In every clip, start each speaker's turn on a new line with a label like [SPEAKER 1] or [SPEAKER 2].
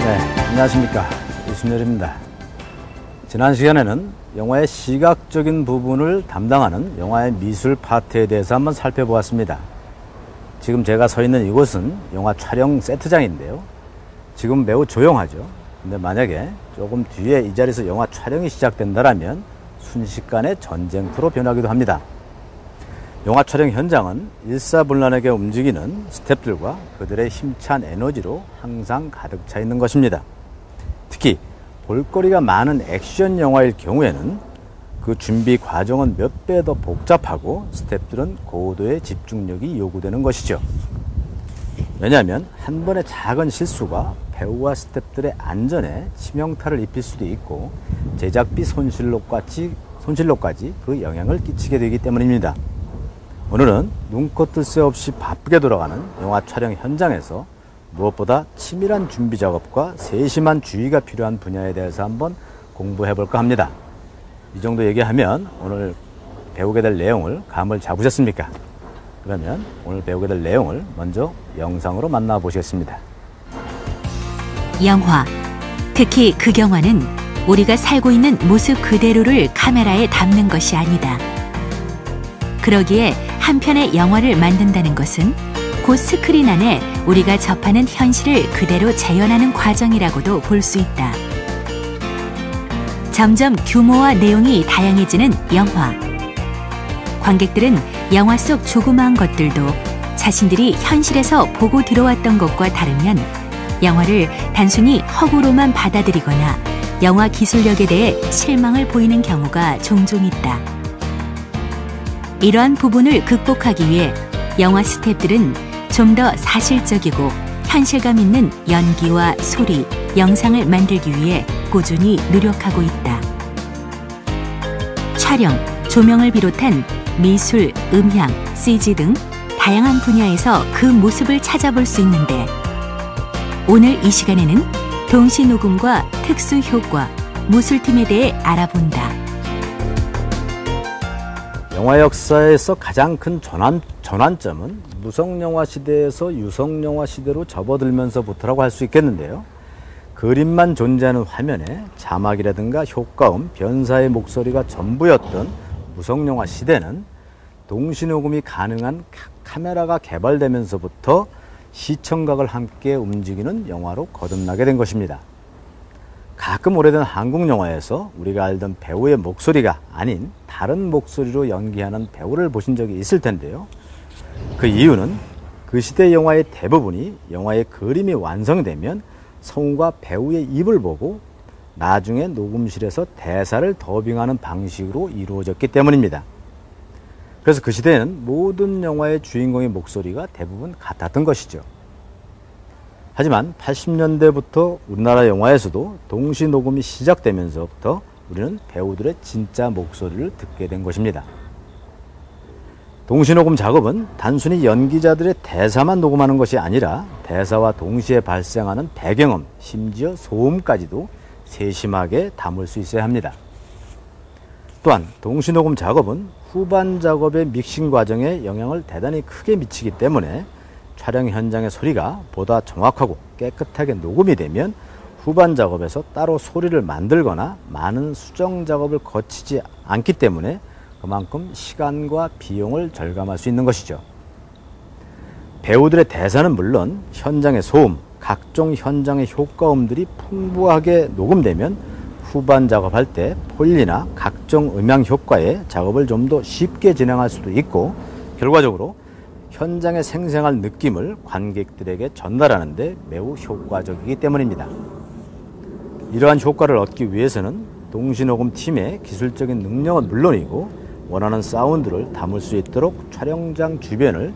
[SPEAKER 1] 네, 안녕하십니까. 이순열입니다. 지난 시간에는 영화의 시각적인 부분을 담당하는 영화의 미술 파트에 대해서 한번 살펴보았습니다. 지금 제가 서 있는 이곳은 영화 촬영 세트장인데요. 지금 매우 조용하죠. 근데 만약에 조금 뒤에 이 자리에서 영화 촬영이 시작된다면 순식간에 전쟁터로 변하기도 합니다. 영화 촬영 현장은 일사불란하게 움직이는 스태프들과 그들의 힘찬 에너지로 항상 가득 차 있는 것입니다. 특히 볼거리가 많은 액션 영화일 경우에는 그 준비 과정은 몇 배 더 복잡하고 스태프들은 고도의 집중력이 요구되는 것이죠. 왜냐하면 한 번의 작은 실수가 배우와 스태프들의 안전에 치명타를 입힐 수도 있고 제작비 손실로까지 그 영향을 끼치게 되기 때문입니다. 오늘은 눈코 뜰 새 없이 바쁘게 돌아가는 영화 촬영 현장에서 무엇보다 치밀한 준비 작업과 세심한 주의가 필요한 분야에 대해서 한번 공부해 볼까 합니다. 이 정도 얘기하면 오늘 배우게 될 내용을 감을 잡으셨습니까? 그러면 오늘 배우게 될 내용을 먼저 영상으로 만나보시겠습니다.
[SPEAKER 2] 영화, 특히 극영화는 우리가 살고 있는 모습 그대로를 카메라에 담는 것이 아니다. 그러기에 한 편의 영화를 만든다는 것은 곧 스크린 안에 우리가 접하는 현실을 그대로 재현하는 과정이라고도 볼 수 있다. 점점 규모와 내용이 다양해지는 영화. 관객들은 영화 속 조그마한 것들도 자신들이 현실에서 보고 들어왔던 것과 다르면 영화를 단순히 허구로만 받아들이거나 영화 기술력에 대해 실망을 보이는 경우가 종종 있다. 이러한 부분을 극복하기 위해 영화 스태프들은 좀 더 사실적이고 현실감 있는 연기와 소리, 영상을 만들기 위해 꾸준히 노력하고 있다. 촬영, 조명을 비롯한 미술, 음향, CG 등 다양한 분야에서 그 모습을 찾아볼 수 있는데 오늘 이 시간에는 동시녹음과 특수효과, 무술팀에 대해 알아본다.
[SPEAKER 1] 영화 역사에서 가장 큰 전환점은 무성영화 시대에서 유성영화 시대로 접어들면서부터라고 할 수 있겠는데요. 그림만 존재하는 화면에 자막이라든가 효과음, 변사의 목소리가 전부였던 무성영화 시대는 동시녹음이 가능한 카메라가 개발되면서부터 시청각을 함께 움직이는 영화로 거듭나게 된 것입니다. 가끔 오래된 한국 영화에서 우리가 알던 배우의 목소리가 아닌 다른 목소리로 연기하는 배우를 보신 적이 있을 텐데요. 그 이유는 그 시대 영화의 대부분이 영화의 그림이 완성되면 성우가 배우의 입을 보고 나중에 녹음실에서 대사를 더빙하는 방식으로 이루어졌기 때문입니다. 그래서 그 시대에는 모든 영화의 주인공의 목소리가 대부분 같았던 것이죠. 하지만 80년대부터 우리나라 영화에서도 동시 녹음이 시작되면서부터 우리는 배우들의 진짜 목소리를 듣게 된 것입니다. 동시 녹음 작업은 단순히 연기자들의 대사만 녹음하는 것이 아니라 대사와 동시에 발생하는 배경음, 심지어 소음까지도 세심하게 담을 수 있어야 합니다. 또한 동시 녹음 작업은 후반 작업의 믹싱 과정에 영향을 대단히 크게 미치기 때문에 촬영 현장의 소리가 보다 정확하고 깨끗하게 녹음이 되면 후반 작업에서 따로 소리를 만들거나 많은 수정 작업을 거치지 않기 때문에 그만큼 시간과 비용을 절감할 수 있는 것이죠. 배우들의 대사는 물론 현장의 소음, 각종 현장의 효과음들이 풍부하게 녹음되면 후반 작업할 때 폴리나 각종 음향 효과의 작업을 좀 더 쉽게 진행할 수도 있고 결과적으로 현장의 생생한 느낌을 관객들에게 전달하는 데 매우 효과적이기 때문입니다. 이러한 효과를 얻기 위해서는 동시녹음 팀의 기술적인 능력은 물론이고 원하는 사운드를 담을 수 있도록 촬영장 주변을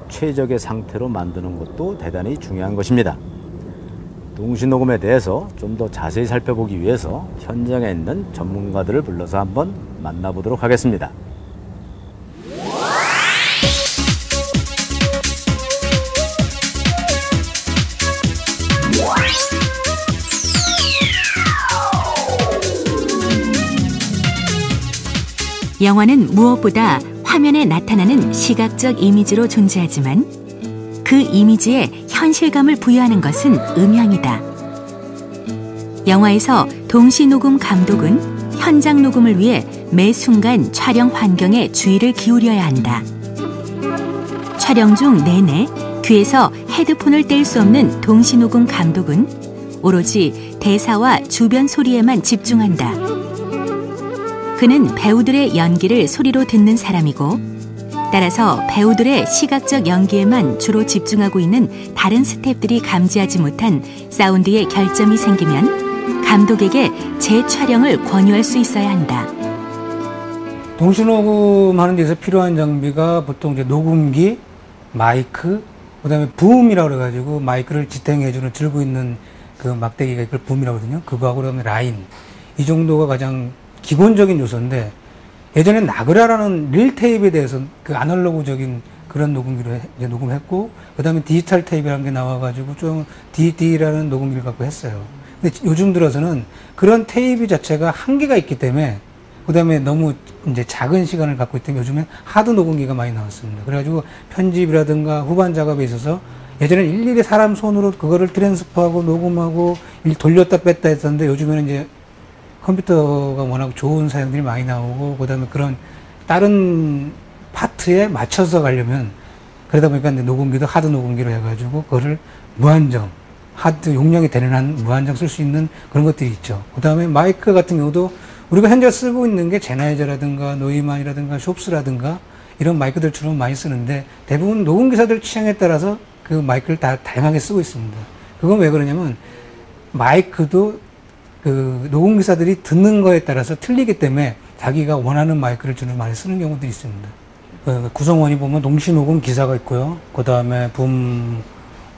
[SPEAKER 1] 최적의 상태로 만드는 것도 대단히 중요한 것입니다. 동시녹음에 대해서 좀 더 자세히 살펴보기 위해서 현장에 있는 전문가들을 불러서 한번 만나보도록 하겠습니다.
[SPEAKER 2] 영화는 무엇보다 화면에 나타나는 시각적 이미지로 존재하지만 그 이미지에 현실감을 부여하는 것은 음향이다. 영화에서 동시 녹음 감독은 현장 녹음을 위해 매 순간 촬영 환경에 주의를 기울여야 한다. 촬영 중 내내 귀에서 헤드폰을 뗄 수 없는 동시 녹음 감독은 오로지 대사와 주변 소리에만 집중한다. 그는 배우들의 연기를 소리로 듣는 사람이고 따라서 배우들의 시각적 연기에만 주로 집중하고 있는 다른 스태프들이 감지하지 못한 사운드의 결점이 생기면 감독에게 재촬영을 권유할 수 있어야 한다.
[SPEAKER 3] 동시 녹음하는 데서 필요한 장비가 보통 이제 녹음기, 마이크, 그다음에 붐이라고 그래가지고 마이크를 지탱해주는 들고 있는 그 막대기가 그걸 붐이라고 하거든요. 그거하고 그다음에 라인, 이 정도가 가장 기본적인 요소인데, 예전에 나그라라는 릴 테이프에 대해서 그 아날로그적인 그런 녹음기로 이제 녹음했고, 그 다음에 디지털 테이프라는 게 나와가지고 좀 DD라는 녹음기를 갖고 했어요. 근데 요즘 들어서는 그런 테이프 자체가 한계가 있기 때문에, 그 다음에 너무 이제 작은 시간을 갖고 있기 때문에 요즘엔 하드 녹음기가 많이 나왔습니다. 그래가지고 편집이라든가 후반 작업에 있어서 예전에 일일이 사람 손으로 그거를 트랜스퍼하고 녹음하고 돌렸다 뺐다 했었는데, 요즘에는 이제 컴퓨터가 워낙 좋은 사양들이 많이 나오고, 그 다음에 그런 다른 파트에 맞춰서 가려면, 그러다 보니까 이제 녹음기도 하드 녹음기로 해가지고 그거를 무한정, 하드 용량이 되는 한 무한정 쓸 수 있는 그런 것들이 있죠. 그 다음에 마이크 같은 경우도 우리가 현재 쓰고 있는 게 제나이저라든가 노이만이라든가 숍스라든가 이런 마이크들 주로 많이 쓰는데, 대부분 녹음기사들 취향에 따라서 그 마이크를 다 다양하게 쓰고 있습니다. 그건 왜 그러냐면 마이크도 그 녹음기사들이 듣는 거에 따라서 틀리기 때문에 자기가 원하는 마이크를 주로 많이 쓰는 경우도 있습니다. 구성원이 보면 동시 녹음 기사가 있고요. 그 다음에 붐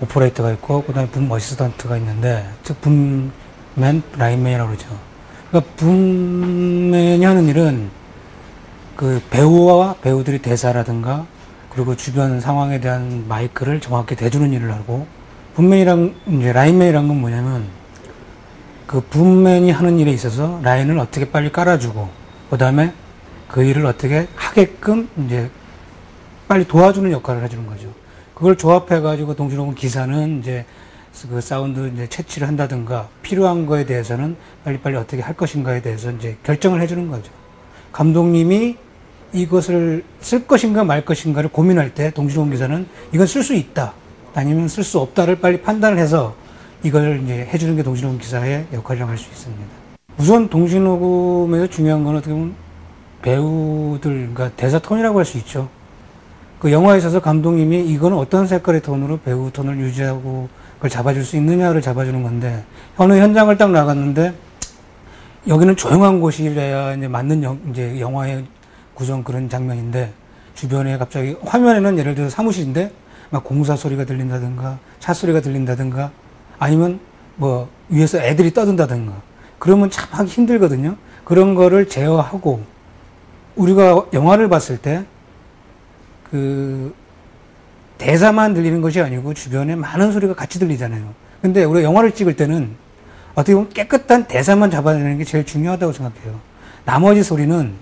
[SPEAKER 3] 오퍼레이터가 있고, 그 다음에 붐 어시스턴트가 있는데, 즉 붐맨, 라인맨이라고 그러죠. 그러니까 붐맨이 하는 일은 그 배우와 배우들이 대사라든가 그리고 주변 상황에 대한 마이크를 정확히 대주는 일을 하고, 붐맨이랑 이제 라인맨이란 건 뭐냐면, 그 붐맨이 하는 일에 있어서 라인을 어떻게 빨리 깔아주고, 그 다음에 그 일을 어떻게 하게끔 이제 빨리 도와주는 역할을 해주는 거죠. 그걸 조합해가지고 동시녹음 기사는 이제 그 사운드 이제 채취를 한다든가, 필요한 거에 대해서는 빨리빨리 어떻게 할 것인가에 대해서 이제 결정을 해주는 거죠. 감독님이 이것을 쓸 것인가 말 것인가를 고민할 때 동시녹음 기사는 이건 쓸 수 있다, 아니면 쓸 수 없다를 빨리 판단을 해서 이걸 이제 해주는 게 동시녹음 기사의 역할이라고 할 수 있습니다. 우선 동시녹음에서 중요한 건 어떻게 보면 배우들, 그러니까 대사 톤이라고 할 수 있죠. 그 영화에 있어서 감독님이 이거는 어떤 색깔의 톤으로 배우 톤을 유지하고 그걸 잡아줄 수 있느냐를 잡아주는 건데, 어느 현장을 딱 나갔는데 여기는 조용한 곳이래야 이제 맞는 이제 영화의 구성 그런 장면인데, 주변에 갑자기 화면에는 예를 들어서 사무실인데 막 공사 소리가 들린다든가 차 소리가 들린다든가 아니면 뭐 위에서 애들이 떠든다든가 그러면 참 하기 힘들거든요. 그런 거를 제어하고, 우리가 영화를 봤을 때 그 대사만 들리는 것이 아니고 주변에 많은 소리가 같이 들리잖아요. 근데 우리가 영화를 찍을 때는 어떻게 보면 깨끗한 대사만 잡아내는 게 제일 중요하다고 생각해요. 나머지 소리는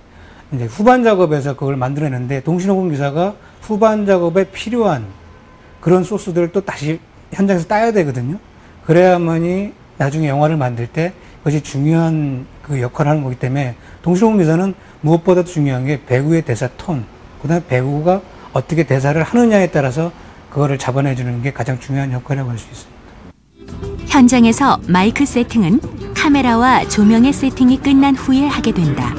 [SPEAKER 3] 이제 후반 작업에서 그걸 만들어내는데, 동시녹음 기사가 후반 작업에 필요한 그런 소스들을 또 다시 현장에서 따야 되거든요. 그래야만이 나중에 영화를 만들 때 그것이 중요한 그 역할을 하는 거기 때문에, 동시녹음 기사는 무엇보다도 중요한 게 배우의 대사 톤, 그 다음에 배우가 어떻게 대사를 하느냐에 따라서 그거를 잡아내주는 게 가장 중요한 역할이라고 할 수 있습니다.
[SPEAKER 2] 현장에서 마이크 세팅은 카메라와 조명의 세팅이 끝난 후에 하게 된다.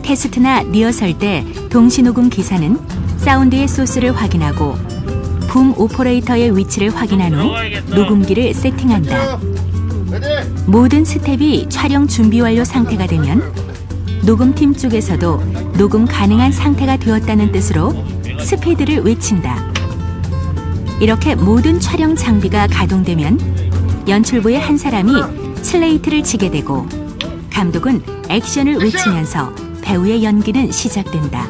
[SPEAKER 2] 테스트나 리허설 때 동시녹음 기사는 사운드의 소스를 확인하고 붐 오퍼레이터의 위치를 확인한 후 녹음기를 세팅한다. 모든 스텝이 촬영 준비 완료 상태가 되면 녹음팀 쪽에서도 녹음 가능한 상태가 되었다는 뜻으로 스피드를 외친다. 이렇게 모든 촬영 장비가 가동되면 연출부의 한 사람이 슬레이트를 치게 되고, 감독은 액션을 외치면서 배우의 연기는 시작된다.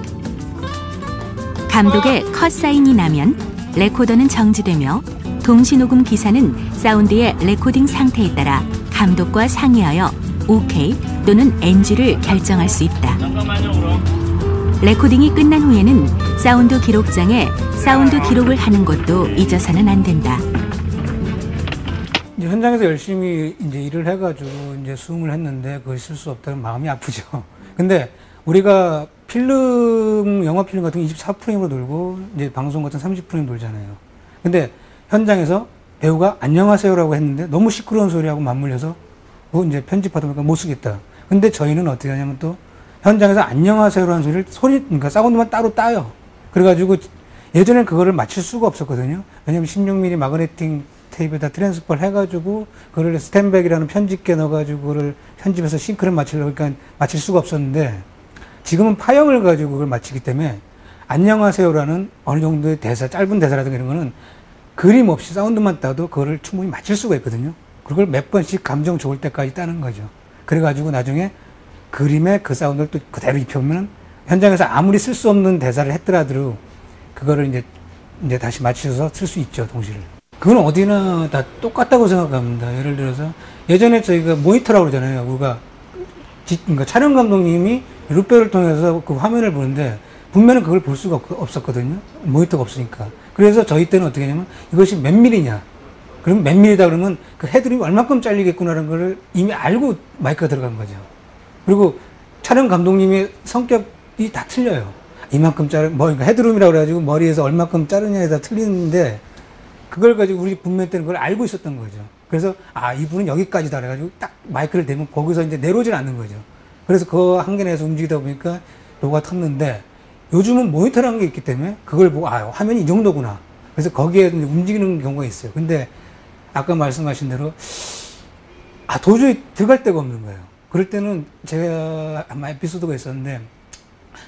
[SPEAKER 2] 감독의 컷 사인이 나면 레코더는 정지되며, 동시녹음 기사는 사운드의 레코딩 상태에 따라 감독과 상의하여 OK 또는 NG를 결정할 수 있다. 레코딩이 끝난 후에는 사운드 기록장에 사운드 기록을 하는 것도 잊어서는 안 된다.
[SPEAKER 3] 이제 현장에서 열심히 이제 일을 해가지고 이제 수음을 했는데 그걸 쓸 수 없다는 마음이 아프죠. 근데 우리가 필름, 영화 필름 같은 거 24프레임으로 돌고 이제 방송 같은 30프레임 돌잖아요. 근데 현장에서 배우가 안녕하세요라고 했는데 너무 시끄러운 소리하고 맞물려서 그거 이제 편집하다 보니까 못 쓰겠다. 근데 저희는 어떻게 하냐면 또 현장에서 안녕하세요라는 소리를 그러니까 사운드만 따로 따요. 그래가지고 예전엔 그거를 맞출 수가 없었거든요. 왜냐면 16mm 마그네틱 테이프에다 트랜스퍼를 해가지고 그거를 스탠백이라는 편집기에 넣어가지고 그거를 편집해서 싱크를 맞추려고 그러니까 맞출 수가 없었는데 지금은 파형을 가지고 그걸 맞추기 때문에 안녕하세요라는 어느 정도의 대사, 짧은 대사라든가 이런 거는 그림 없이 사운드만 따도 그거를 충분히 맞출 수가 있거든요. 그걸 몇 번씩 감정 좋을 때까지 따는 거죠. 그래가지고 나중에 그림에 그 사운드를 또 그대로 입혀보면 현장에서 아무리 쓸 수 없는 대사를 했더라도 그거를 이제 다시 맞춰서 쓸 수 있죠, 동시를. 그건 어디나 다 똑같다고 생각합니다. 예를 들어서 예전에 저희가 모니터라고 그러잖아요. 우리가 그러니까 촬영 감독님이 루페를 통해서 그 화면을 보는데 분명히 그걸 볼 수가 없었거든요. 모니터가 없으니까. 그래서 저희 때는 어떻게 하냐면 이것이 몇 밀리냐. 그럼 몇 밀리다 그러면 그 헤드룸이 얼마큼 잘리겠구나라는 걸 이미 알고 마이크가 들어간 거죠. 그리고 촬영 감독님의 성격이 다 틀려요. 이만큼 그러니까 헤드룸이라고 그래가지고 머리에서 얼마큼 자르냐에 다 틀리는데 그걸 가지고 우리 분면 때는 그걸 알고 있었던 거죠. 그래서 이분은 여기까지다 그래가지고 딱 마이크를 대면 거기서 이제 내려오질 않는 거죠. 그래서 그 한계 내에서 움직이다 보니까 요가 텄는데 요즘은 모니터라는 게 있기 때문에 그걸 보고 화면이 이 정도구나. 그래서 거기에 움직이는 경우가 있어요. 근데 아까 말씀하신 대로 도저히 들어갈 데가 없는 거예요. 그럴 때는 제가 아마 에피소드가 있었는데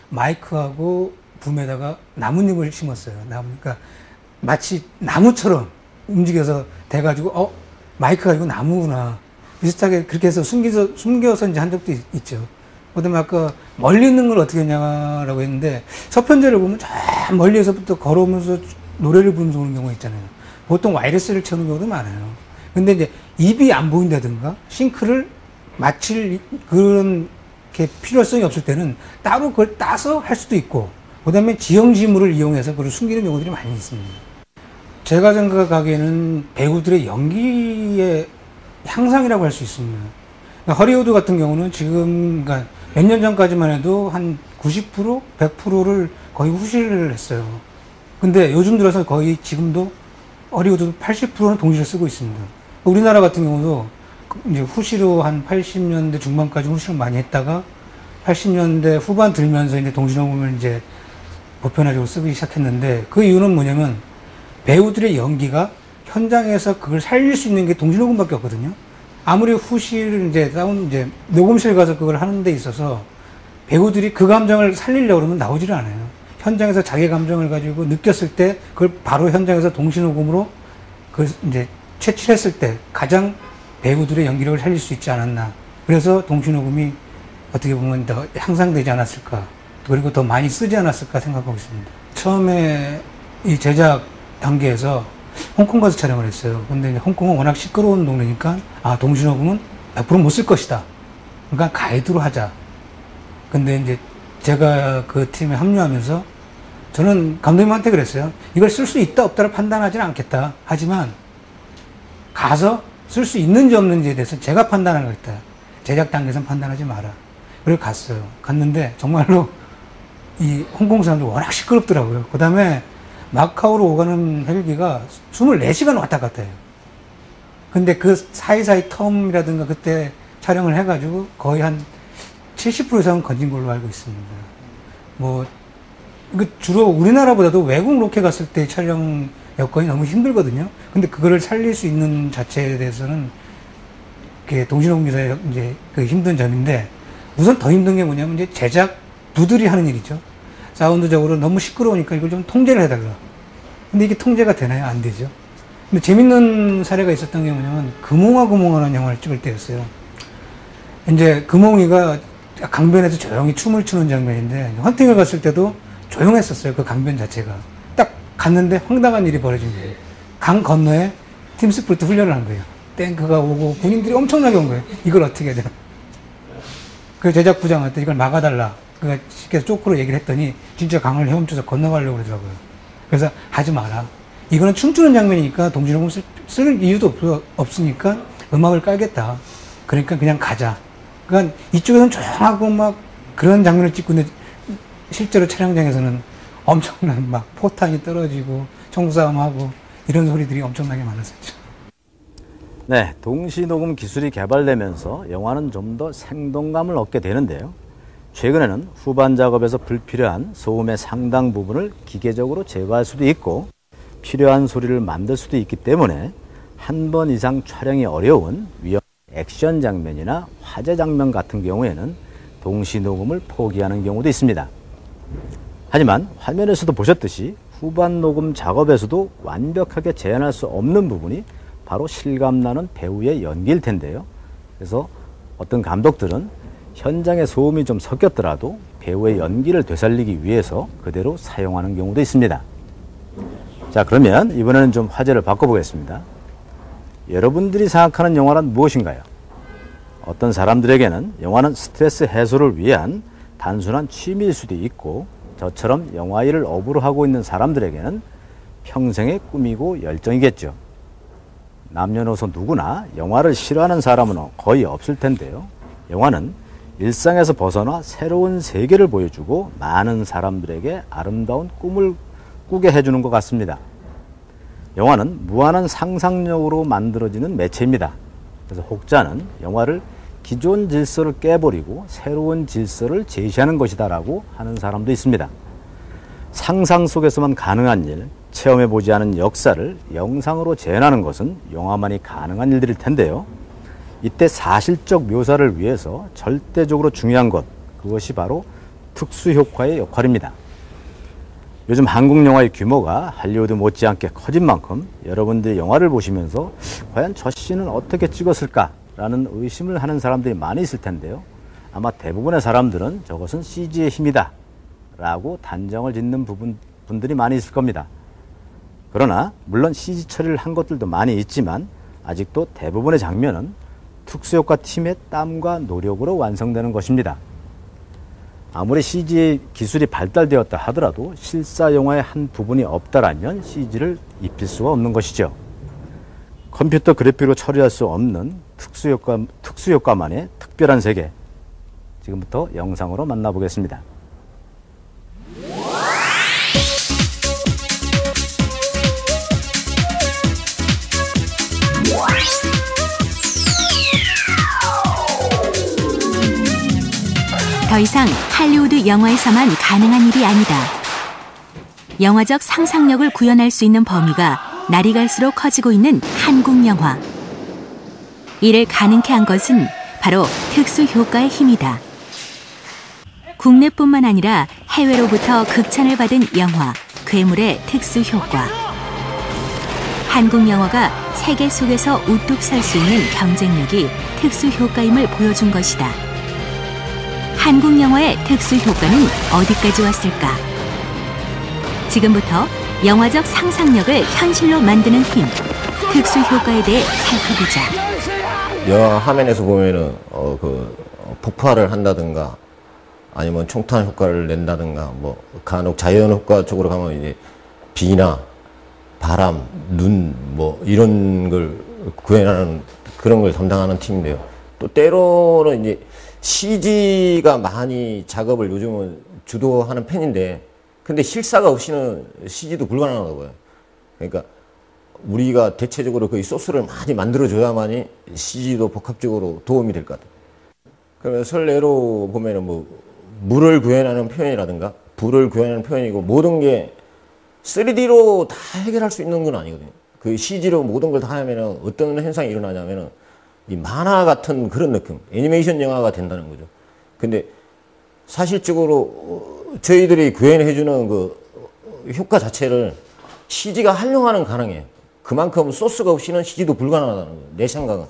[SPEAKER 3] 마이크하고 붐에다가 나뭇잎을 심었어요. 그러니까 마치 나무처럼 움직여서 돼가지고 마이크가 이거 나무구나. 비슷하게 그렇게 해서 숨겨서 이제 한 적도 있죠. 그다음에 아까 멀리 있는 걸 어떻게 하냐라고 했는데 서편제를 보면 저 멀리에서부터 걸어오면서 노래를 부르면서 오는 경우가 있잖아요. 보통 와이러스를 채우는 경우도 많아요. 근데 이제 입이 안 보인다든가 싱크를 맞출 그런 게 필요성이 없을 때는 따로 그걸 따서 할 수도 있고 그다음에 지형지물을 이용해서 그걸 숨기는 경우들이 많이 있습니다. 제가 생각하기에는 배우들의 연기의 향상이라고 할 수 있습니다. 그러니까 허리우드 같은 경우는 지금 그러니까 몇 년 전까지만 해도 한 90%, 100%를 거의 후시를 했어요. 근데 요즘 들어서 거의 지금도 허리우드 80%는 동시를 쓰고 있습니다. 우리나라 같은 경우도 이제 후시로 한 80년대 중반까지 후시를 많이 했다가 80년대 후반 들면서 이제 동시녹음을 이제 보편화적으로 쓰기 시작했는데 그 이유는 뭐냐면 배우들의 연기가 현장에서 그걸 살릴 수 있는 게 동시녹음밖에 없거든요. 아무리 후시를 이제 녹음실 가서 그걸 하는 데 있어서 배우들이 그 감정을 살리려고 그러면 나오지를 않아요. 현장에서 자기 감정을 가지고 느꼈을 때 그걸 바로 현장에서 동시녹음으로 그걸 이제 채취했을 때 가장 배우들의 연기력을 살릴 수 있지 않았나. 그래서 동시녹음이 어떻게 보면 더 향상되지 않았을까. 그리고 더 많이 쓰지 않았을까 생각하고 있습니다. 처음에 이 제작 단계에서 홍콩 가서 촬영을 했어요. 근데 홍콩은 워낙 시끄러운 동네니까 동시녹음은 100% 못 쓸 것이다. 그러니까 가이드로 하자. 근데 이제 제가 그 팀에 합류하면서 저는 감독님한테 그랬어요. 이걸 쓸 수 있다 없다를 판단하지는 않겠다. 하지만 가서 쓸 수 있는지 없는지에 대해서 제가 판단하는 거겠다. 제작 단계에서는 판단하지 마라. 그리고 갔어요. 갔는데 정말로 이 홍콩 사람들 워낙 시끄럽더라고요. 그 다음에 마카오로 오가는 헬기가 24시간 왔다 갔다 해요. 근데 그 사이사이 텀이라든가 그때 촬영을 해가지고 거의 한 70% 이상은 건진 걸로 알고 있습니다. 이거 주로 우리나라보다도 외국 로켓 갔을 때 촬영 여건이 너무 힘들거든요. 근데 그거를 살릴 수 있는 자체에 대해서는 그게 동시녹음 기사의 이제 그 힘든 점인데 우선 더 힘든 게 뭐냐면 이제 제작 부들이 하는 일이죠. 사운드적으로 너무 시끄러우니까 이걸 좀 통제를 해달라. 근데 이게 통제가 되나요? 안 되죠. 근데 재밌는 사례가 있었던 게 뭐냐면 금홍아라는 영화를 찍을 때였어요. 이제 금홍이가 강변에서 조용히 춤을 추는 장면인데 헌팅을 갔을 때도 조용했었어요. 그 강변 자체가. 딱 갔는데 황당한 일이 벌어진 거예요. 강 건너에 팀스프리트 훈련을 한 거예요. 탱크가 오고 군인들이 엄청나게 온 거예요. 이걸 어떻게 해야 되나. 그 제작부장한테 이걸 막아달라. 그러니까 쉽게 쪼크로 얘기를 했더니 진짜 강을 헤엄쳐서 건너가려고 그러더라고요. 그래서 하지 마라. 이거는 춤추는 장면이니까 동시녹음 쓸 이유도 없으니까 음악을 깔겠다. 그러니까 그냥 가자. 그러니까 이쪽에서는 조용하고 막 그런 장면을 찍고 있는데 실제로 촬영장에서는 엄청난 막 포탄이 떨어지고 총싸움하고 이런 소리들이 엄청나게 많았었죠.
[SPEAKER 1] 네, 동시녹음 기술이 개발되면서 영화는 좀 더 생동감을 얻게 되는데요. 최근에는 후반 작업에서 불필요한 소음의 상당 부분을 기계적으로 제거할 수도 있고 필요한 소리를 만들 수도 있기 때문에 한 번 이상 촬영이 어려운 위험 액션 장면이나 화재 장면 같은 경우에는 동시 녹음을 포기하는 경우도 있습니다. 하지만 화면에서도 보셨듯이 후반 녹음 작업에서도 완벽하게 재현할 수 없는 부분이 바로 실감나는 배우의 연기일 텐데요. 그래서 어떤 감독들은 현장에 소음이 좀 섞였더라도 배우의 연기를 되살리기 위해서 그대로 사용하는 경우도 있습니다. 자, 그러면 이번에는 좀 화제를 바꿔보겠습니다. 여러분들이 생각하는 영화란 무엇인가요? 어떤 사람들에게는 영화는 스트레스 해소를 위한 단순한 취미일 수도 있고, 저처럼 영화 일을 업으로 하고 있는 사람들에게는 평생의 꿈이고 열정이겠죠. 남녀노소 누구나 영화를 싫어하는 사람은 거의 없을 텐데요. 영화는 일상에서 벗어나 새로운 세계를 보여주고 많은 사람들에게 아름다운 꿈을 꾸게 해주는 것 같습니다. 영화는 무한한 상상력으로 만들어지는 매체입니다. 그래서 혹자는 영화를 기존 질서를 깨버리고 새로운 질서를 제시하는 것이다라고 하는 사람도 있습니다. 상상 속에서만 가능한 일, 체험해보지 않은 역사를 영상으로 재현하는 것은 영화만이 가능한 일들일 텐데요. 이때 사실적 묘사를 위해서 절대적으로 중요한 것, 그것이 바로 특수효과의 역할입니다. 요즘 한국 영화의 규모가 할리우드 못지않게 커진 만큼 여러분들이 영화를 보시면서 과연 저 씬은 어떻게 찍었을까라는 의심을 하는 사람들이 많이 있을 텐데요. 아마 대부분의 사람들은 저것은 CG의 힘이다 라고 단정을 짓는 분들이 많이 있을 겁니다. 그러나 물론 CG 처리를 한 것들도 많이 있지만 아직도 대부분의 장면은 특수효과 팀의 땀과 노력으로 완성되는 것입니다. 아무리 CG 기술이 발달되었다 하더라도 실사 영화의 한 부분이 없다라면 CG를 입힐 수가 없는 것이죠. 컴퓨터 그래픽으로 처리할 수 없는 특수효과만의 특별한 세계, 지금부터 영상으로 만나보겠습니다.
[SPEAKER 2] 더 이상 할리우드 영화에서만 가능한 일이 아니다. 영화적 상상력을 구현할 수 있는 범위가 날이 갈수록 커지고 있는 한국 영화. 이를 가능케 한 것은 바로 특수효과의 힘이다. 국내뿐만 아니라 해외로부터 극찬을 받은 영화, 괴물의 특수효과. 한국 영화가 세계 속에서 우뚝 설 수 있는 경쟁력이 특수효과임을 보여준 것이다. 한국 영화의 특수효과는 어디까지 왔을까? 지금부터 영화적 상상력을 현실로 만드는 힘, 특수효과에 대해 살펴보자.
[SPEAKER 4] 영화 화면에서 보면은 폭발을 한다든가 아니면 총탄 효과를 낸다든가 뭐 간혹 자연 효과 쪽으로 가면 이제 비나 바람, 눈 뭐 이런 걸 구현하는 그런 걸 담당하는 팀인데요. 또 때로는 이제 CG가 많이 작업을 요즘은 주도하는 편인데, 근데 실사가 없이는 CG도 불가능하다고요. 그러니까 우리가 대체적으로 그 소스를 많이 만들어줘야만이 CG도 복합적으로 도움이 될 것 같아요. 그러면 설례로 보면은 뭐 물을 구현하는 표현이라든가 불을 구현하는 표현이고, 모든 게 3D로 다 해결할 수 있는 건 아니거든요. 그 CG로 모든 걸 다 하면은 어떤 현상이 일어나냐면은 이 만화 같은 그런 느낌, 애니메이션 영화가 된다는 거죠. 근데 사실적으로 저희들이 구현해주는 그 효과 자체를 CG가 활용하는 가능해요. 그만큼 소스가 없이는 CG도 불가능하다는 거예요, 내 생각은.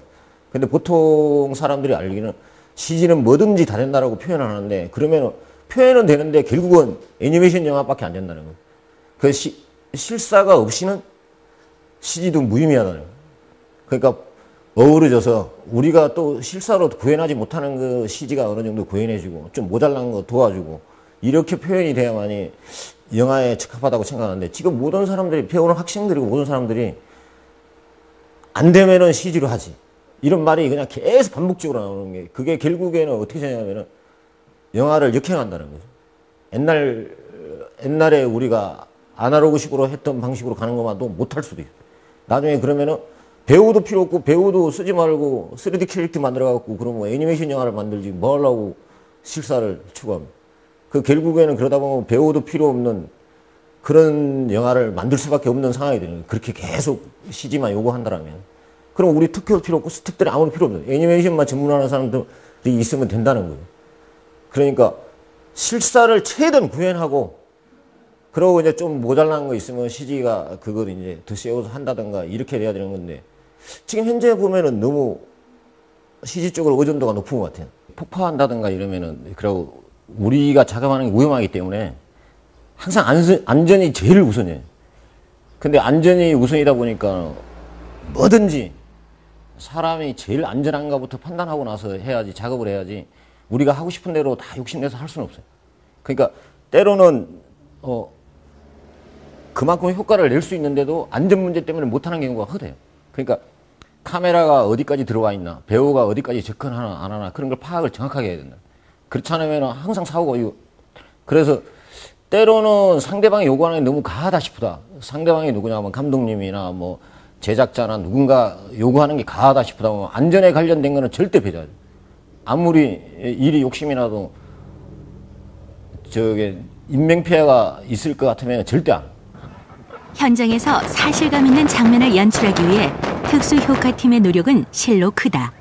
[SPEAKER 4] 근데 보통 사람들이 알기는 CG는 뭐든지 다 된다라고 표현을 하는데, 그러면 표현은 되는데 결국은 애니메이션 영화밖에 안 된다는 거예요. 그 실사가 없이는 CG도 무의미하다는 거예요. 그러니까 어우러져서 우리가 또 실사로 구현하지 못하는 그 CG가 어느 정도 구현해주고 좀 모자란 거 도와주고 이렇게 표현이 돼야만이 영화에 적합하다고 생각하는데 지금 모든 사람들이 배우는 학생들이고 모든 사람들이 안 되면은 CG로 하지. 이런 말이 그냥 계속 반복적으로 나오는 게 그게 결국에는 어떻게 되냐면은 영화를 역행한다는 거죠. 옛날에 우리가 아날로그식으로 했던 방식으로 가는 것만도 못할 수도 있어요. 나중에 그러면은 배우도 필요 없고 배우도 쓰지 말고 3D 캐릭터 만들어갖고 그러면 뭐 애니메이션 영화를 만들지 뭐 하려고 실사를 추구합니다. 그 결국에는 그러다 보면 배우도 필요 없는 그런 영화를 만들 수밖에 없는 상황이 되는 거예요. 그렇게 계속 CG만 요구한다면. 그럼 우리 특효도 필요 없고 스태프들이 아무도 필요 없어요. 애니메이션만 전문하는 사람들이 있으면 된다는 거예요. 그러니까 실사를 최대한 구현하고 그러고 이제 좀 모자란 거 있으면 CG가 그걸 이제 더 세워서 한다든가 이렇게 돼야 되는 건데 지금 현재 보면은 너무 CG 쪽으로 의존도가 높은 것 같아요. 폭파한다든가 이러면은 그리고 우리가 작업하는 게 위험하기 때문에 항상 안전이 제일 우선이에요. 근데 안전이 우선이다 보니까 뭐든지 사람이 제일 안전한가부터 판단하고 나서 해야지 작업을 해야지 우리가 하고 싶은 대로 다 욕심내서 할 수는 없어요. 그러니까 때로는 그만큼 효과를 낼 수 있는데도 안전 문제 때문에 못하는 경우가 허대요. 그러니까 카메라가 어디까지 들어와 있나 배우가 어디까지 접근하나 안 하나 그런 걸 파악을 정확하게 해야 된다. 그렇지 않으면 항상 사고가 이거 그래서 때로는 상대방이 요구하는 게 너무 과하다 싶다. 상대방이 누구냐면 감독님이나 뭐 제작자나 누군가 요구하는 게 과하다 싶다. 뭐 안전에 관련된 거는 절대 배제하죠. 아무리 일이 욕심이 나도 저게 인명피해가 있을 것 같으면 절대 안.
[SPEAKER 2] 현장에서 사실감 있는 장면을 연출하기 위해 특수효과팀의 노력은 실로 크다.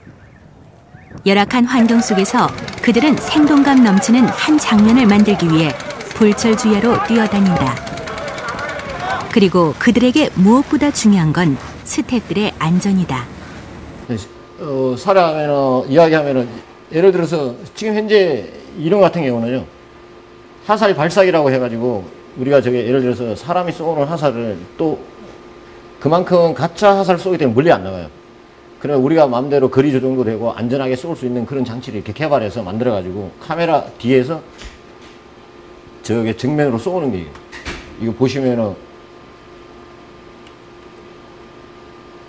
[SPEAKER 2] 열악한 환경 속에서 그들은 생동감 넘치는 한 장면을 만들기 위해 불철주야로 뛰어다닌다. 그리고 그들에게 무엇보다 중요한 건 스태프들의 안전이다.
[SPEAKER 4] 이야기하면은 예를 들어서 지금 현재 이런 같은 경우는요. 화살 발사기라고 해가지고 우리가 저게 예를 들어서 사람이 쏘는 화살을 또 그만큼 가짜 화살 쏘기 때문에 멀리 안 나가요. 그러면 우리가 마음대로 거리 조정도 되고 안전하게 쏠 수 있는 그런 장치를 이렇게 개발해서 만들어가지고 카메라 뒤에서 저게 정면으로 쏘는 게 이거 보시면은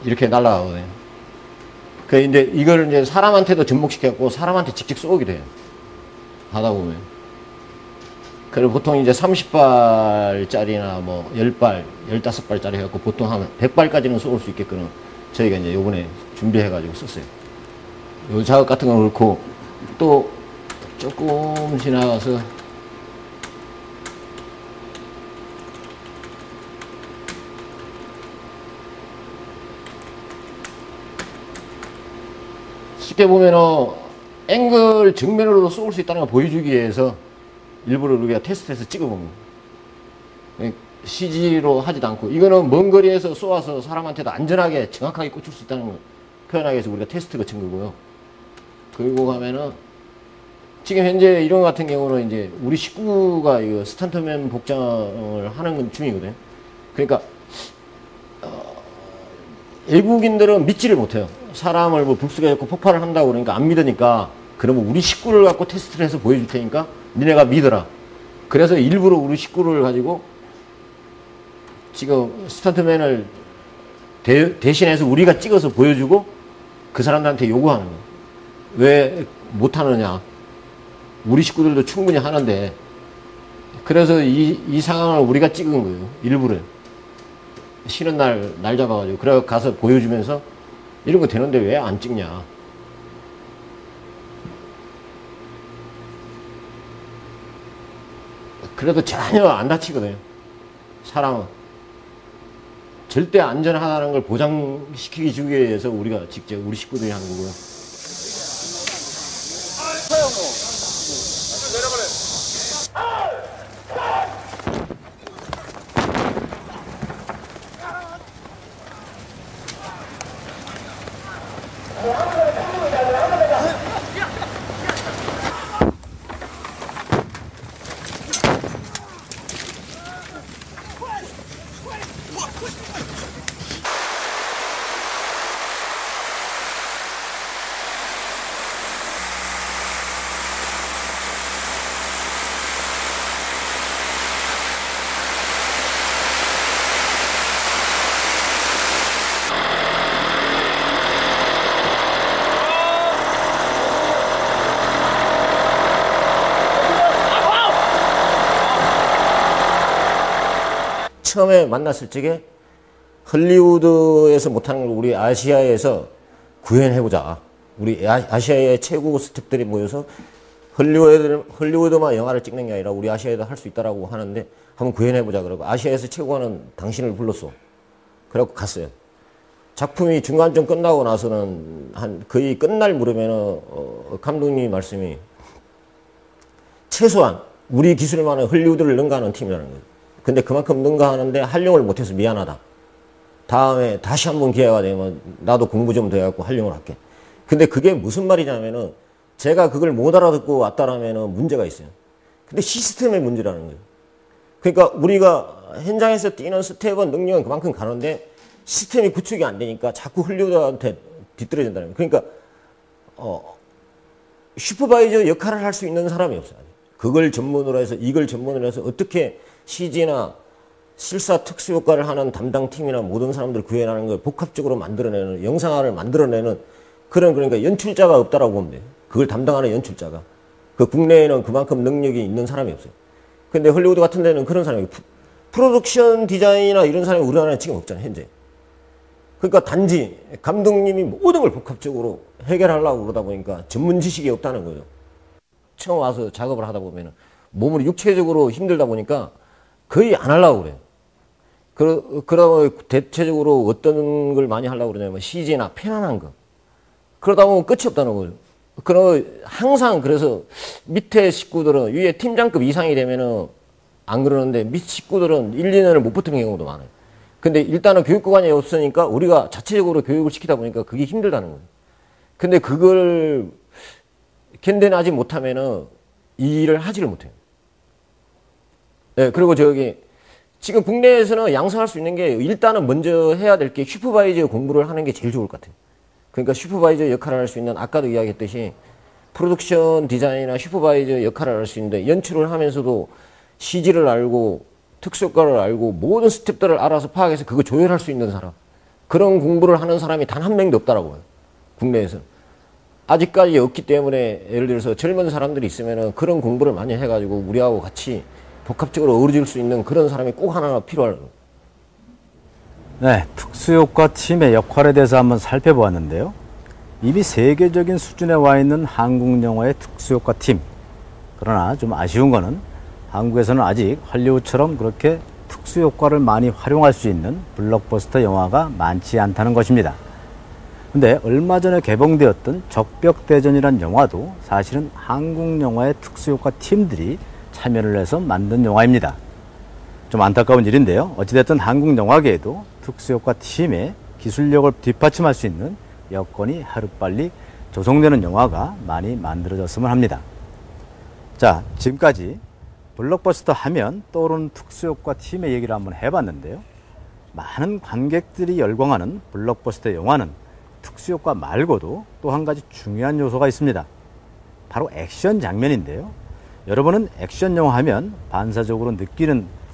[SPEAKER 4] 이렇게 날아가거든요. 그 이제 이걸 이제 사람한테도 접목시켜갖고 사람한테 직접 쏘게 돼요. 하다 보면. 그리고 보통 이제 30발짜리나 뭐 10발, 15발짜리 해갖고 보통 한 100발까지는 쏠 수 있게끔 저희가 이제 요번에 준비해가지고 썼어요. 요 작업 같은 거 그렇고 또 조금 지나가서 쉽게 보면은 앵글 정면으로도 쏠 수 있다는 걸 보여주기 위해서 일부러 우리가 테스트해서 찍어본 거예요. CG로 하지도 않고 이거는 먼 거리에서 쏘아서 사람한테도 안전하게 정확하게 꽂힐 수 있다는 걸 표현하기 위해서 우리가 테스트 거친 거고요. 그리고 가면은 지금 현재 이런 것 같은 경우는 이제 우리 식구가 이거 스턴트맨 복장을 하는 건 중이거든요. 그러니까 외국인들은 믿지를 못해요. 사람을 뭐 불쑥 해갖고 폭발을 한다고 그러니까 안 믿으니까 그러면 우리 식구를 갖고 테스트를 해서 보여줄 테니까 니네가 믿어라. 그래서 일부러 우리 식구를 가지고 지금 스턴트맨을 대신해서 우리가 찍어서 보여주고 그 사람들한테 요구하는 거예요. 왜 못하느냐. 우리 식구들도 충분히 하는데 그래서 이 상황을 우리가 찍은 거예요. 일부러. 쉬는 날 잡아가지고 그래 가서 보여주면서 이런 거 되는데 왜 안 찍냐. 그래도 전혀 안 다치거든요. 사람은. 절대 안전하다는 걸 보장시키기 주기 위해서 우리가 직접 우리 식구들이 하는 거고요. 처음에 만났을 적에 헐리우드에서 못하는 걸 우리 아시아에서 구현해보자. 우리 아시아의 최고 스태프들이 모여서 헐리우드만 영화를 찍는 게 아니라 우리 아시아에도 할 수 있다라고 하는데 한번 구현해보자. 그러고 아시아에서 최고하는 당신을 불렀어. 그래갖고 갔어요. 작품이 중간쯤 끝나고 나서는 한 거의 끝날 무렵에는 감독님 말씀이 최소한 우리 기술만은 헐리우드를 능가하는 팀이라는 거예요. 근데 그만큼 능가하는데 활용을 못해서 미안하다. 다음에 다시 한번 기회가 되면 나도 공부 좀 더 해갖고 활용을 할게. 근데 그게 무슨 말이냐면은 제가 그걸 못 알아듣고 왔다라면은 문제가 있어요. 근데 시스템의 문제라는 거예요. 그러니까 우리가 현장에서 뛰는 스텝은 능력은 그만큼 가는데 시스템이 구축이 안 되니까 자꾸 헐리우드한테 뒤떨어진다는 거예요. 그러니까 슈퍼바이저 역할을 할 수 있는 사람이 없어요. 그걸 전문으로 해서 이걸 전문으로 해서 어떻게 CG나 실사 특수효과를 하는 담당팀이나 모든 사람들 구현하는 걸 복합적으로 만들어내는 영상화를 만들어내는 그러니까 연출자가 없다라고 보면 돼요. 그걸 담당하는 연출자가. 그 국내에는 그만큼 능력이 있는 사람이 없어요. 근데 헐리우드 같은 데는 그런 사람이 프로덕션 디자인이나 이런 사람이 우리나라에 지금 없잖아요, 현재. 그러니까 단지 감독님이 모든 걸 복합적으로 해결하려고 그러다 보니까 전문 지식이 없다는 거예요. 처음 와서 작업을 하다 보면은 몸을 육체적으로 힘들다 보니까 거의 안 하려고 그래요. 그러다 대체적으로 어떤 걸 많이 하려고 그러냐면 CG나 편안한 거. 그러다 보면 끝이 없다는 거예요. 항상 그래서 밑에 식구들은 위에 팀장급 이상이 되면은 안 그러는데 밑 식구들은 1, 2년을 못 버티는 경우도 많아요. 근데 일단은 교육기관이 없으니까 우리가 자체적으로 교육을 시키다 보니까 그게 힘들다는 거예요. 근데 그걸 견뎌내지 못하면은 이 일을 하지를 못해요. 네, 그리고 지금 국내에서는 양성할 수 있는 게 일단은 먼저 해야 될 게 슈퍼바이저 공부를 하는 게 제일 좋을 것 같아요. 그러니까 슈퍼바이저 역할을 할 수 있는 아까도 이야기했듯이 프로덕션 디자인이나 슈퍼바이저 역할을 할 수 있는데 연출을 하면서도 CG를 알고 특수효과를 알고 모든 스텝들을 알아서 파악해서 그거 조율할 수 있는 사람. 그런 공부를 하는 사람이 단 한 명도 없다라고요. 국내에서. 아직까지 없기 때문에 예를 들어서 젊은 사람들이 있으면은 그런 공부를 많이 해가지고 우리하고 같이 복합적으로 어우러질 수 있는 그런 사람이 꼭 하나 필요할.
[SPEAKER 1] 네, 특수효과 팀의 역할에 대해서 한번 살펴보았는데요. 이미 세계적인 수준에 와 있는 한국 영화의 특수효과 팀. 그러나 좀 아쉬운 거는 한국에서는 아직 할리우드처럼 그렇게 특수효과를 많이 활용할 수 있는 블록버스터 영화가 많지 않다는 것입니다. 근데 얼마 전에 개봉되었던 적벽대전이란 영화도 사실은 한국 영화의 특수효과 팀들이 참여를 해서 만든 영화입니다. 좀 안타까운 일인데요. 어찌됐든 한국 영화계에도 특수효과 팀의 기술력을 뒷받침할 수 있는 여건이 하루빨리 조성되는 영화가 많이 만들어졌으면 합니다. 자, 지금까지 블록버스터 하면 떠오르는 특수효과 팀의 얘기를 한번 해봤는데요. 많은 관객들이 열광하는 블록버스터 영화는 특수효과 말고도 또 한 가지 중요한 요소가 있습니다. 바로 액션 장면인데요. 여러분은 액션 영화 하면 반사적으로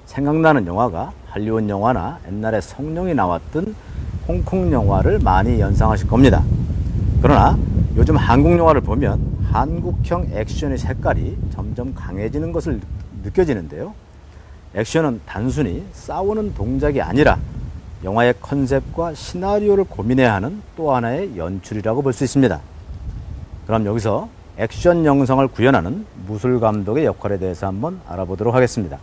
[SPEAKER 1] 생각나는 영화가 할리우드 영화나 옛날에 성룡이 나왔던 홍콩 영화를 많이 연상하실 겁니다. 그러나 요즘 한국 영화를 보면 한국형 액션의 색깔이 점점 강해지는 것을 느껴지는데요. 액션은 단순히 싸우는 동작이 아니라 영화의 컨셉과 시나리오를 고민해야 하는 또 하나의 연출이라고 볼 수 있습니다. 그럼 여기서 액션 영상을 구현하는 무술 감독의 역할에 대해서 한번 알아보도록 하겠습니다.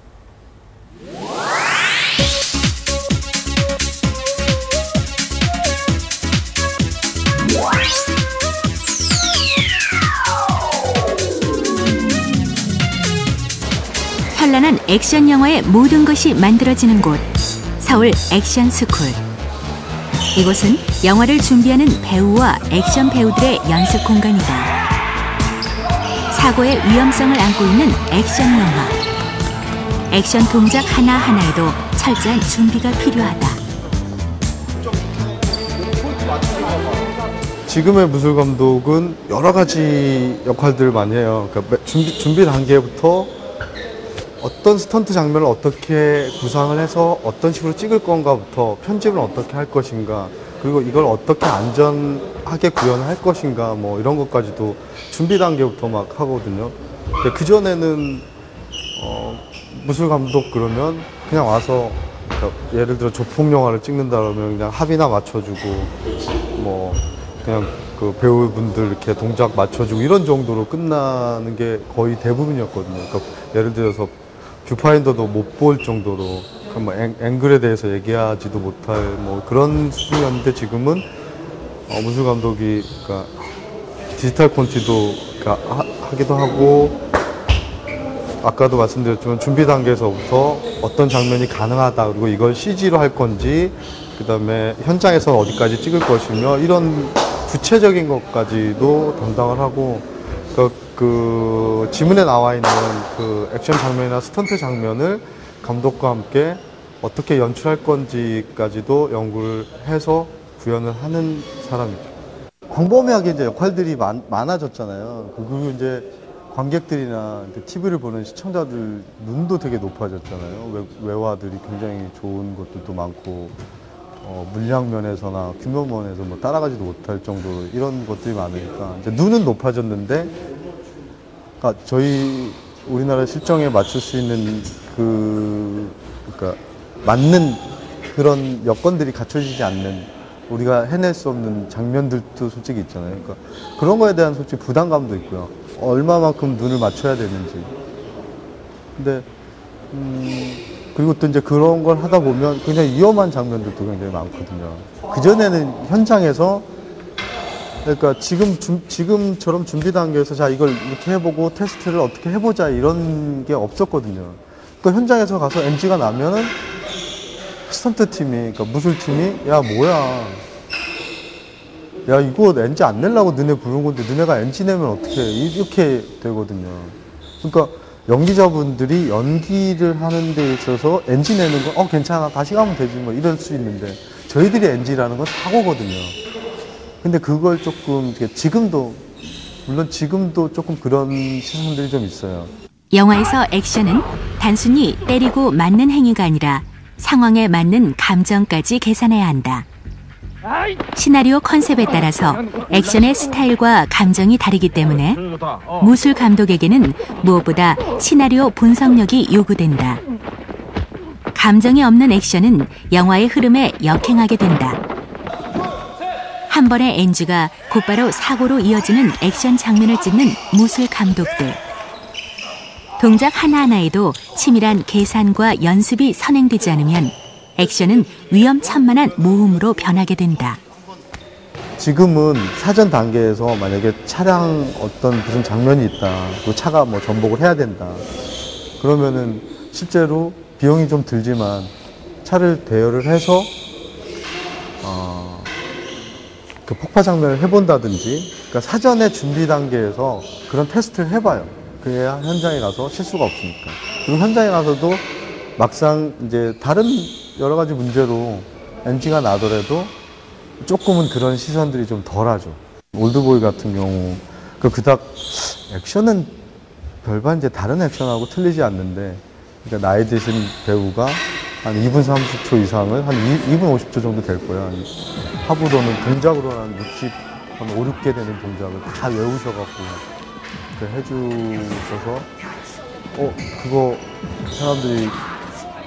[SPEAKER 2] 현란한 액션 영화의 모든 것이 만들어지는 곳, 서울 액션 스쿨. 이곳은 영화를 준비하는 배우와 액션 배우들의 연습 공간이다. 사고의 위험성을 안고 있는 액션 영화. 액션 동작 하나하나에도 철저한 준비가 필요하다.
[SPEAKER 5] 지금의 무술 감독은 여러 가지 역할들을 많이 해요. 그러니까 준비 단계부터 어떤 스턴트 장면을 어떻게 구상을 해서 어떤 식으로 찍을 건가부터 편집을 어떻게 할 것인가, 그리고 이걸 어떻게 안전하게 구현을 할 것인가, 뭐 이런 것까지도 준비 단계부터 막 하거든요. 근데 그전에는 무술 감독 그러면 그냥 와서 그러니까 예를 들어 조폭 영화를 찍는다 그러면 그냥 합이나 맞춰주고 뭐 그냥 그 배우분들 이렇게 동작 맞춰주고 이런 정도로 끝나는 게 거의 대부분이었거든요. 그러니까 예를 들어서 뷰파인더도 못 볼 정도로 뭐 앵글에 대해서 얘기하지도 못할 뭐 그런 수준이었는데 지금은 문술 감독이 그러니까 디지털 콘티도 그러니까 하기도 하고 아까도 말씀드렸지만 준비 단계에서부터 어떤 장면이 가능하다 그리고 이걸 CG로 할 건지 그 다음에 현장에서 어디까지 찍을 것이며 이런 구체적인 것까지도 담당을 하고 그 지문에 나와 있는 그 액션 장면이나 스턴트 장면을 감독과 함께 어떻게 연출할 건지까지도 연구를 해서 구현을 하는 사람이죠. 광범위하게 이제 역할들이 많아졌잖아요. 그리고 이제 관객들이나 TV를 보는 시청자들 눈도 되게 높아졌잖아요. 외화들이 굉장히 좋은 것들도 많고 물량 면에서나 규모 면에서 뭐 따라가지도 못할 정도로 이런 것들이 많으니까 이제 눈은 높아졌는데, 그러니까 저희 우리나라 실정에 맞출 수 있는 그러니까 맞는 그런 여건들이 갖춰지지 않는 우리가 해낼 수 없는 장면들도 솔직히 있잖아요. 그러니까 그런 거에 대한 솔직히 부담감도 있고요. 얼마만큼 눈을 맞춰야 되는지. 근데 그리고 또 이제 그런 걸 하다 보면 굉장히 위험한 장면들도 굉장히 많거든요. 그전에는 현장에서 그러니까 지금처럼 준비 단계에서 자 이걸 이렇게 해보고 테스트를 어떻게 해보자 이런 게 없었거든요. 또 현장에서 가서 NG가 나면은 스턴트 팀이, 그러니까 무술팀이 야 뭐야, 야 이거 NG 안 내려고 너네 부른 건데 너네가 NG 내면 어떡해, 이렇게 되거든요. 그러니까 연기자분들이 연기를 하는 데 있어서 NG 내는 건 괜찮아 다시 가면 되지 뭐 이럴 수 있는데 저희들이 NG라는 건 사고거든요. 근데 그걸 조금 지금도 물론 지금도 조금 그런 시선들이 좀 있어요.
[SPEAKER 2] 영화에서 액션은 단순히 때리고 맞는 행위가 아니라 상황에 맞는 감정까지 계산해야 한다. 시나리오 컨셉에 따라서 액션의 스타일과 감정이 다르기 때문에 무술 감독에게는 무엇보다 시나리오 분석력이 요구된다. 감정이 없는 액션은 영화의 흐름에 역행하게 된다. 한 번의 NG가 곧바로 사고로 이어지는 액션 장면을 찍는 무술 감독들. 동작 하나하나에도 치밀한 계산과 연습이 선행되지 않으면 액션은 위험천만한 모험으로 변하게 된다.
[SPEAKER 5] 지금은 사전 단계에서 만약에 차량 어떤 무슨 장면이 있다, 그 차가 뭐 전복을 해야 된다, 그러면은 실제로 비용이 좀 들지만 차를 대여를 해서 그 폭파 장면을 해본다든지, 그러니까 사전에 준비 단계에서 그런 테스트를 해봐요. 그래야 현장에 가서 실수가 없으니까. 그리고 현장에 가서도 막상 이제 다른 여러 가지 문제로 NG가 나더라도 조금은 그런 시선들이 좀 덜하죠. 올드보이 같은 경우 그닥 액션은 별반 이제 다른 액션하고 틀리지 않는데, 그러니까 나이 드신 배우가 한 2분 30초 이상을 한 2분 50초 정도 될 거야. 하부도는 동작으로는 한 5, 6개 되는 동작을 다 외우셔갖고 해주셔서 그거 사람들이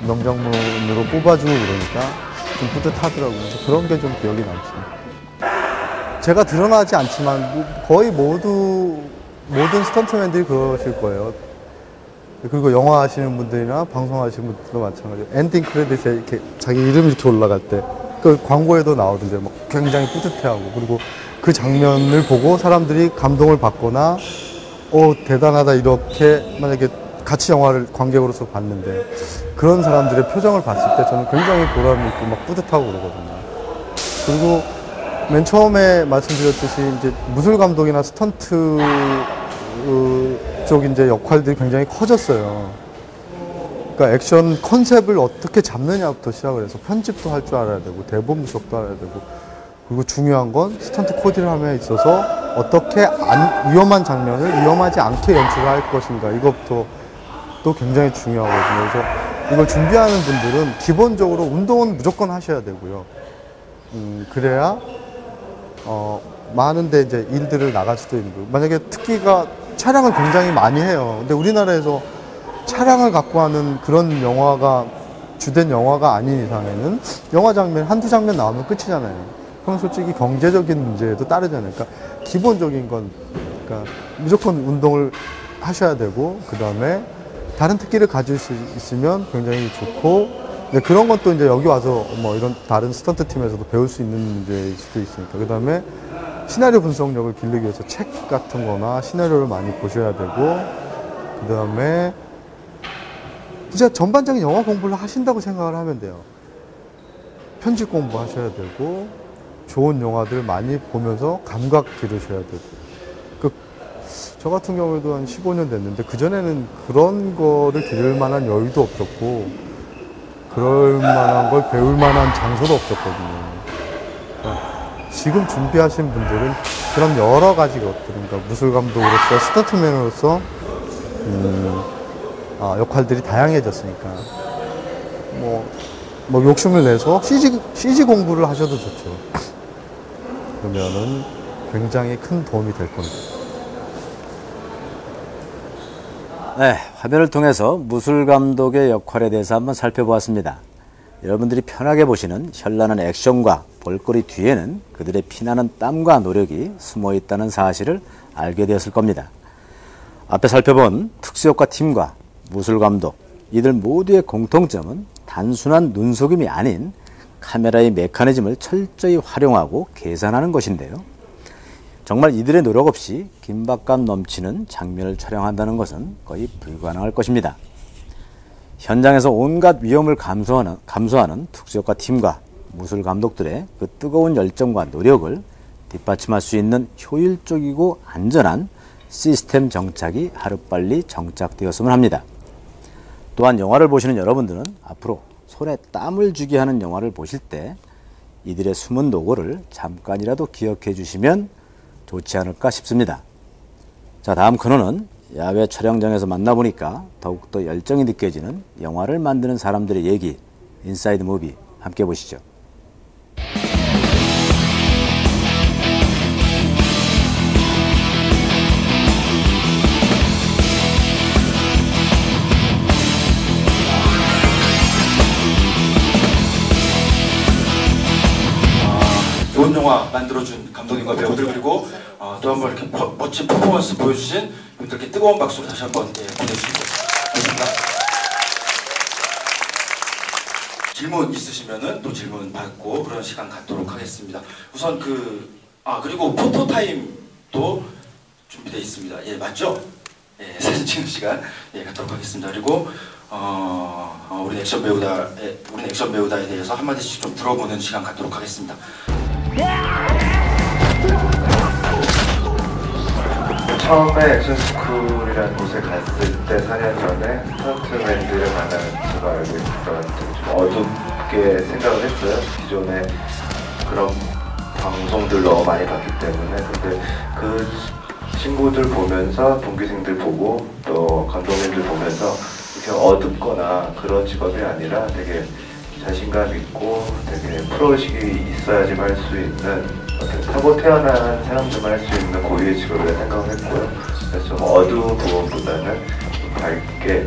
[SPEAKER 5] 명장면으로 뽑아주고 그러니까 좀 뿌듯하더라고요. 그런 게 좀 기억이 남습니다. 제가 드러나지 않지만 거의 모든 스턴트맨들이 그러실 거예요. 그리고 영화 하시는 분들이나 방송 하시는 분들도 마찬가지예요. 엔딩 크레딧에 이렇게 자기 이름이 이렇게 올라갈 때 그 광고에도 나오던데 막 굉장히 뿌듯해하고, 그리고 그 장면을 보고 사람들이 감동을 받거나 대단하다 이렇게 만약에 같이 영화를 관객으로서 봤는데 그런 사람들의 표정을 봤을 때 저는 굉장히 보람이 있고 막 뿌듯하고 그러거든요. 그리고 맨 처음에 말씀드렸듯이 이제 무술 감독이나 스턴트 쪽 이제 역할들이 굉장히 커졌어요. 그러니까 액션 컨셉을 어떻게 잡느냐부터 시작을 해서 편집도 할 줄 알아야 되고 대본 분석도 알아야 되고, 그리고 중요한 건 스턴트 코디함에 있어서 어떻게 위험한 장면을 위험하지 않게 연출할 것인가, 이것부터 또 굉장히 중요하거든요. 그래서 이걸 준비하는 분들은 기본적으로 운동은 무조건 하셔야 되고요. 그래야 많은데 이제 일들을 나갈 수도 있는 거예요. 만약에 특기가 차량을 굉장히 많이 해요. 근데 우리나라에서 차량을 갖고 하는 그런 영화가 주된 영화가 아닌 이상에는 영화 장면 한두 장면 나오면 끝이잖아요. 그럼 솔직히 경제적인 문제에도 따르잖아요. 그러니까 기본적인 건 그러니까 무조건 운동을 하셔야 되고 그 다음에 다른 특기를 가질 수 있으면 굉장히 좋고 그런 건 또 이제 여기 와서 뭐 이런 다른 스턴트 팀에서도 배울 수 있는 문제일 수도 있으니까 그 다음에 시나리오 분석력을 기르기 위해서 책 같은 거나 시나리오를 많이 보셔야 되고 그 다음에 진짜 전반적인 영화 공부를 하신다고 생각을 하면 돼요. 편집 공부 하셔야 되고 좋은 영화들 많이 보면서 감각 기르셔야 되고 저 같은 경우에도 한 15년 됐는데 그전에는 그런 거를 기를 만한 여유도 없었고 그럴 만한 걸 배울 만한 장소도 없었거든요. 그러니까 지금 준비하신 분들은 그런 여러 가지 것들, 그러니까 무술 감독으로서 스턴트맨으로서 역할들이 다양해졌으니까 뭐 욕심을 내서 CG 공부를 하셔도 좋죠. 그러면은 굉장히 큰 도움이 될 겁니다.
[SPEAKER 1] 네, 화면을 통해서 무술 감독의 역할에 대해서 한번 살펴보았습니다. 여러분들이 편하게 보시는 현란한 액션과 볼거리 뒤에는 그들의 피나는 땀과 노력이 숨어 있다는 사실을 알게 되었을 겁니다. 앞에 살펴본 특수효과 팀과 무술 감독, 이들 모두의 공통점은 단순한 눈속임이 아닌 카메라의 메커니즘을 철저히 활용하고 계산하는 것인데요. 정말 이들의 노력 없이 긴박감 넘치는 장면을 촬영한다는 것은 거의 불가능할 것입니다. 현장에서 온갖 위험을 감수하는 특수효과 팀과 무술 감독들의 그 뜨거운 열정과 노력을 뒷받침할 수 있는 효율적이고 안전한 시스템 정착이 하루빨리 정착되었으면 합니다. 또한 영화를 보시는 여러분들은 앞으로 손에 땀을 쥐게 하는 영화를 보실 때 이들의 숨은 노고를 잠깐이라도 기억해 주시면 좋지 않을까 싶습니다. 자, 다음 코너는 야외 촬영장에서 만나보니까 더욱더 열정이 느껴지는 영화를 만드는 사람들의 얘기, 인사이드 무비 함께 보시죠.
[SPEAKER 6] 좋은 영화 만들어준 감독님과 배우들 그리고 또 한 번 이렇게 멋진 퍼포먼스 보여주신 분들께 뜨거운 박수를 다시 한번 보내주시고 감사합니다. 질문 있으시면은 또 질문 받고 그런 시간 갖도록 하겠습니다. 우선 그리고 포토타임도 준비되어 있습니다. 예, 맞죠? 예, 사진 찍는 시간 갖도록 하겠습니다. 그리고 우리 액션 배우다에 대해서 한마디씩 좀 들어보는 시간 갖도록 하겠습니다.
[SPEAKER 7] 처음에 액션스쿨이라는 곳에 갔을 때 4년 전에 스턴트맨들을 만나는 제가 알고 있었던 좀 어둡게 생각을 했어요. 기존에 그런 방송들 너무 많이 봤기 때문에. 근데 그 친구들 보면서 동기생들 보고 또 감독님들 보면서 이렇게 어둡거나 그런 직업이 아니라 되게 자신감 있고 되게 프로의식이 있어야지만 할 수 있는 타고 태어난 사람들만 할 수 있는 고유의 직업이라 생각을 했고요. 그래서 좀 어두운 부분보다는 좀 밝게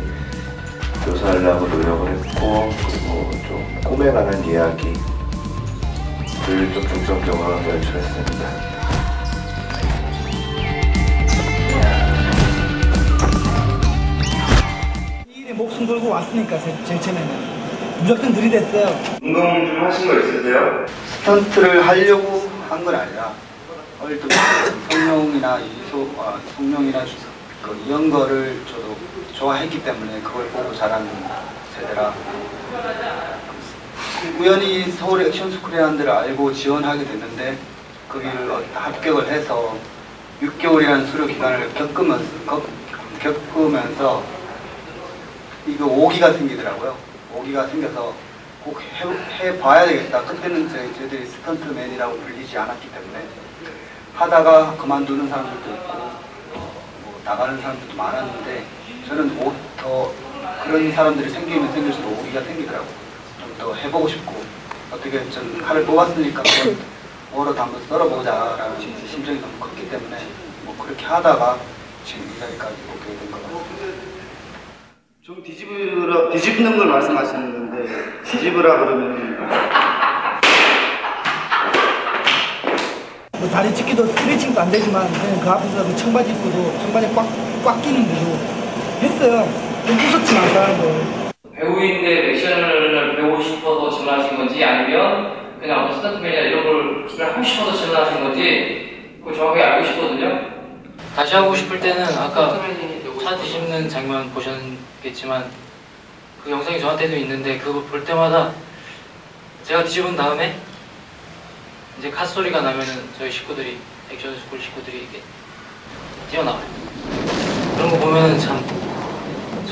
[SPEAKER 7] 묘사하려고 노력을 했고 그리고 좀 꿈에 관한 이야기를 좀 중점적으로 연출했습니다.
[SPEAKER 8] 이 일에 목숨 걸고 왔으니까 제일 처음에는 무조건 들이댔어요.
[SPEAKER 7] 운동 좀 하신 거 있으세요?
[SPEAKER 8] 스턴트를 하려고 한 건 아니라 어릴 때부터 성룡이나 이런 거를 저도 좋아했기 때문에 그걸 보고 자란 세대라 우연히 서울 액션스쿨이라는 데를 알고 지원하게 됐는데 거기를 합격을 해서 6개월이라는 수료 기간을 겪으면서 이거 오기가 생기더라고요. 오기가 생겨서 꼭 해봐야 되겠다. 그때는 저희들이 스턴트맨이라고 불리지 않았기 때문에 하다가 그만두는 사람들도 있고 뭐 나가는 사람들도 많았는데 저는 더 그런 사람들이 생기면 생길수록 오기가 생기더라고요. 좀 더 해보고 싶고 어떻게 전 칼을 뽑았으니까 뭐라도 한번 썰어보자라는 심정이 너무 컸기 때문에 뭐 그렇게 하다가 지금 이 자리까지 오게 된 것 같아요. 좀 뒤집는 걸 말씀하시는데
[SPEAKER 9] 뒤집으라 그러면
[SPEAKER 10] 뭐 다리 찢기도 스트레칭도 안 되지만 그냥 그 앞에서 그 청바지 입고도 청바지 꽉 끼는데도 했어요. 좀 무섭진 않다는 거예요.
[SPEAKER 11] 배우인데 액션을 배우고 싶어서 질문하신 건지 아니면 그냥 어떤 스타트맨이나 이런 걸 하고 싶어서 질문하신 건지 그걸 정확하게 알고 싶거든요. 다시 하고 싶을 때는 아까 차 뒤집는 장면 보셨겠지만 그 영상이 저한테도 있는데 그거 볼 때마다 제가 뒤집은 다음에 이제 카 소리가 나면은 저희 식구들이 액션 스쿨 식구들이 이렇게 뛰어나와요. 그런 거 보면은 참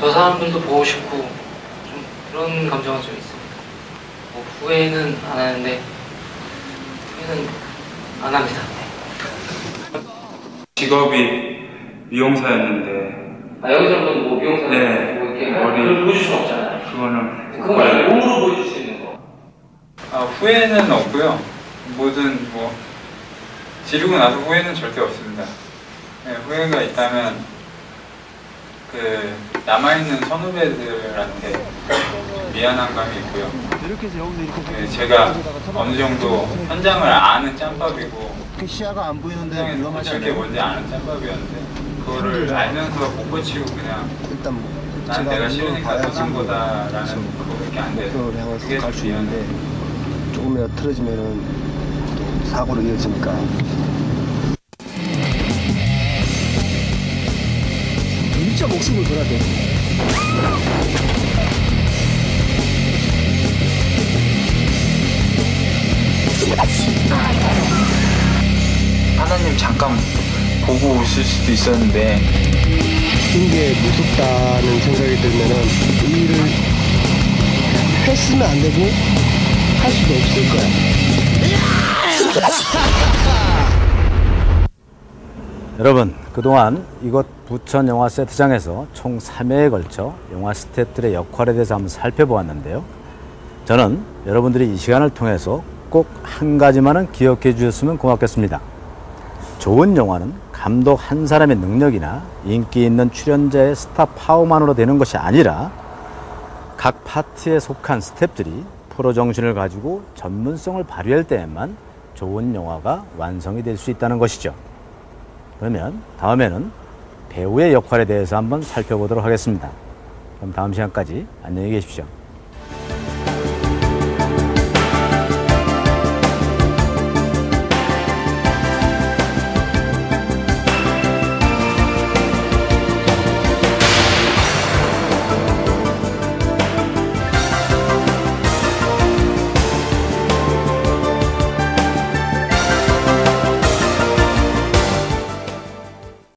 [SPEAKER 11] 저 사람들도 보고 싶고 좀 그런 감정은 좀 있습니다. 뭐 후회는 안 하는데 후회는 안 합니다.
[SPEAKER 12] 직업이 미용사였는데.
[SPEAKER 11] 아 여기서는 뭐 미용사
[SPEAKER 12] 네.
[SPEAKER 11] 뭐 이렇게
[SPEAKER 12] 머리
[SPEAKER 11] 보여줄 수는 없잖아요.
[SPEAKER 12] 그거는
[SPEAKER 11] 그거 말고 몸으로 보여줄 수 있는 거.
[SPEAKER 12] 아, 후회는 없고요. 뭐든 뭐 지르고 나서 후회는 절대 없습니다. 네, 후회가 있다면 그 남아있는 선후배들한테 미안한 감이 있고요. 네, 제가 어느 정도 현장을 아는 짬밥이고
[SPEAKER 9] 시야가 안 보이는데
[SPEAKER 12] 고칠 게 뭔지 아는 짬밥이었는데 그거를 알면서 못 고치고 그냥
[SPEAKER 9] 일단
[SPEAKER 12] 난 내가 싫으니까 떠난 거다라는 그거밖에 안 돼서 그게
[SPEAKER 9] 갈 수 있는데 조금이라도 틀어지면은 또 사고로 이어지니까. 진짜 목숨을 걸어야 돼.
[SPEAKER 12] 하나님 잠깐 보고 웃을 수도 있었는데
[SPEAKER 9] 이게 무섭다는 생각이 들면은 이 일을 했으면 안 되고 할 수도 없을 거야.
[SPEAKER 1] 여러분, 그동안 이곳 부천 영화 세트장에서 총 3회에 걸쳐 영화 스태프들의 역할에 대해서 한번 살펴보았는데요. 저는 여러분들이 이 시간을 통해서 꼭 한 가지만은 기억해 주셨으면 고맙겠습니다. 좋은 영화는 감독 한 사람의 능력이나 인기 있는 출연자의 스타 파워만으로 되는 것이 아니라 각 파트에 속한 스태프들이 프로 정신을 가지고 전문성을 발휘할 때에만 좋은 영화가 완성이 될 수 있다는 것이죠. 그러면 다음에는 배우의 역할에 대해서 한번 살펴보도록 하겠습니다. 그럼 다음 시간까지 안녕히 계십시오.